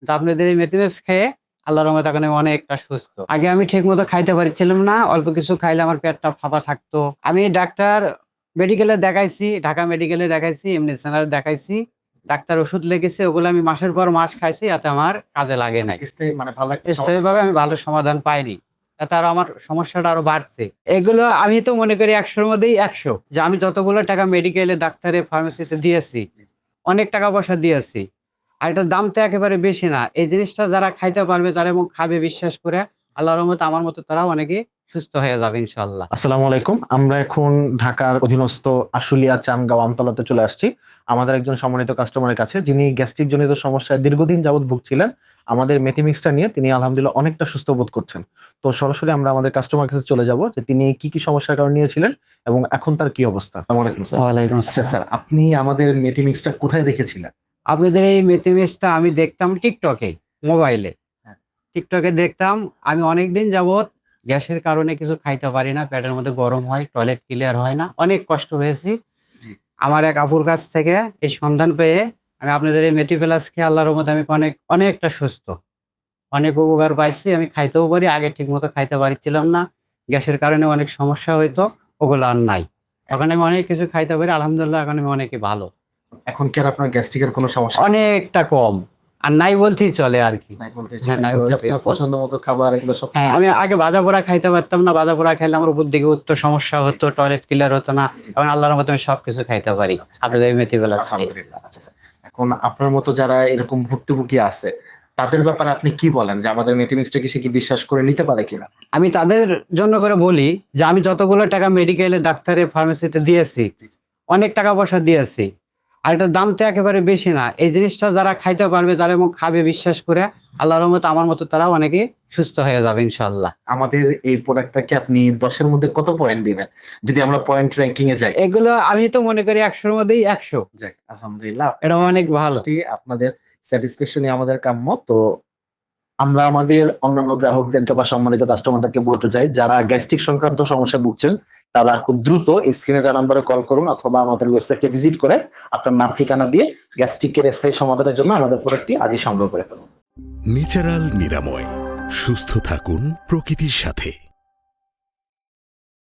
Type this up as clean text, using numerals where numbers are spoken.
তো আপনাদের এই মেথিমেস খেয়ে আল্লাহর রহমতে এখন আমি অনেকটা সুস্থ। আগে আমি ঠিক মতো খাইতে পারছিলাম না, অল্প কিছু খাইলে আমার পেটটা ফাঁপা থাকতো। আমি ডাক্তার মেডিকেলে দেখাইছি, ঢাকা মেডিকেলে দেখাইছি, এমনি সেন্টারে দেখাইছি, ডাক্তার ওষুধ লিখেছে, ওগুলো আমি মাসের পর মাস খাইছি, এতে আমার কাজে লাগে নাই। মানে ভালো একটা স্থায়ীভাবে আমি ভালো সমাধান পাইনি, তাতে আরো আমার সমস্যাটা আরো বাড়ছে। এগুলো আমি তো মনে করি 100-র মধ্যেই 100, যে আমি যতগুলো টাকা মেডিকেলে, ডাক্তারে, ফার্মেসিতে দিয়েছি, অনেক টাকা পয়সা দিয়েছি, আর এটার দাম তো একেবারে বেশি না। এই জিনিসটা যারা খাইতে পারবে, তারা এবং খাবে বিশ্বাস করে, আল্লাহর রহমতে আমার মতো তারাও অনেকে সুস্থ হয়ে যাবে ইনশাল্লাহ। আসসালামু আলাইকুম। আমরা এখন ঢাকার অধীনস্থ আশুলিয়া চানগাঁও আমতলাতে চলে আসছি আমাদের একজন সম্মানিত কাস্টমারের কাছে, যিনি গ্যাস্ট্রিক জনিত সমস্যায় দীর্ঘদিন যাবত ভুগছিলেন। আমাদের মেথিমিক্সটা নিয়ে তিনি আলহামদুলিল্লাহ অনেকটা সুস্থ বোধ করছেন। তো সরাসরি আমরা আমাদের কাস্টমার কাছে চলে যাব যে তিনি কি কি সমস্যার কারণে নিয়েছিলেন এবং এখন তার কি অবস্থা। আসসালামু আলাইকুম স্যার। ওয়ালাইকুম আচ্ছা আসসালাম। স্যার, আপনি আমাদের মেথিমিক্সটা কোথায় দেখেছিলেন? আপনাদের এই মেথিমেসটা আমি দেখতাম টিকটকে, মোবাইলে। হ্যাঁ। টিকটকে দেখতাম। আমি অনেকদিন যাবত গ্যাসের কারণে কিছু খাইতে পারি না, পেটের মধ্যে গরম হয়, টয়লেট ক্লিয়ার হয় না, অনেক কষ্ট হয়েছি। জি। আমার এক আপুর কাছ থেকে এই সন্ধান পেয়ে আমি আপনাদের এই মেথিপ্লাস খেয়ে আল্লাহর রহমতে আমি অনেকটা সুস্থ, অনেক উপকার পাইছি। আমি খাইতেও পারি, আগে ঠিক মতো খাইতে পারছিলাম না, গ্যাসের কারণে অনেক সমস্যা হইতো, ওগুলো আর নাই। এখন আমি অনেক কিছু খাইতে পারি আলহামদুলিল্লাহ, এখন আমি অনেকই ভালো, এখন কি আর আপনার গ্যাস্ট্রিকের কোনো সমস্যা অনেকটা কম, আর নাই বলতেই চলে আর কি। নাই বলতে? হ্যাঁ, নাই বলতে আপনার পছন্দ মতো খাবার এগুলো সব? হ্যাঁ, আমি আগে ভাজা পোড়া খাইতে পারতাম না, ভাজা পোড়া খাইলে আমার উপর দিকে উঠতো, সমস্যা হতো, টয়লেট ক্লিয়ার হতো না। এখন আল্লাহর মতো আমি সবকিছু খাইতে পারি আপনাদের এই মেথিপ্লাস খেয়ে। আলহামদুলিল্লাহ। আচ্ছা স্যার, এখন আপনার মতো যারা এরকম ভুক্তভোগী আছে তাদের ব্যাপারে আপনি কি বলেন, যে আমাদের মেথিমিক্সটা কি সে কি বিশ্বাস করে নিতে পারে কিনা? আমি তাদের জন্য করে বলি যে আমি যতগুলো টাকা মেডিকেলে, ডাক্তারে, ফার্মেসিতে দিয়েছি, অনেক টাকা পয়সা দিয়েছি, আর এটার দাম তো একেবারে বেশি না। এই জিনিসটা যারা খাইতে পারবে, তারা এবং খাবে বিশ্বাস করে, আল্লাহর রহমতে আমার মতো তারাও অনেকে সুস্থ হয়ে যাবে ইনশাল্লাহ। আমাদের এই প্রোডাক্টটাকে আপনি 10-এর মধ্যে কত পয়েন্ট দিবেন যদি আমরা পয়েন্ট র্যাঙ্কিং এ যাই? এগুলো আমি তো মনে করি 100-র মধ্যেই 100। যাক, আলহামদুলিল্লাহ, এটা অনেক ভালো। আপনাদের স্যাটিসফ্যাকশনই আমাদের কাম্য। তো আমরা আমাদের অন্যান্য গ্রাহকদেরকে বা সম্মানিত কাস্টমারদেরকে বলতে চাই, যারা গ্যাস্ট্রিক সংক্রান্ত সমস্যা ভুগছেন তারা খুব দ্রুত স্ক্রিনে দেওয়া নাম্বারে কল করুন, অথবা আমাদের ওয়েবসাইটে ভিজিট করে আপনার নাম ঠিকানা দিয়ে গ্যাস্ট্রিকের স্থায়ী সমাধানের জন্য আমাদের প্রোডাক্টটি আজই সংগ্রহ করে ফেলুন। ন্যাচারাল নিরাময়, সুস্থ থাকুন প্রকৃতির সাথে।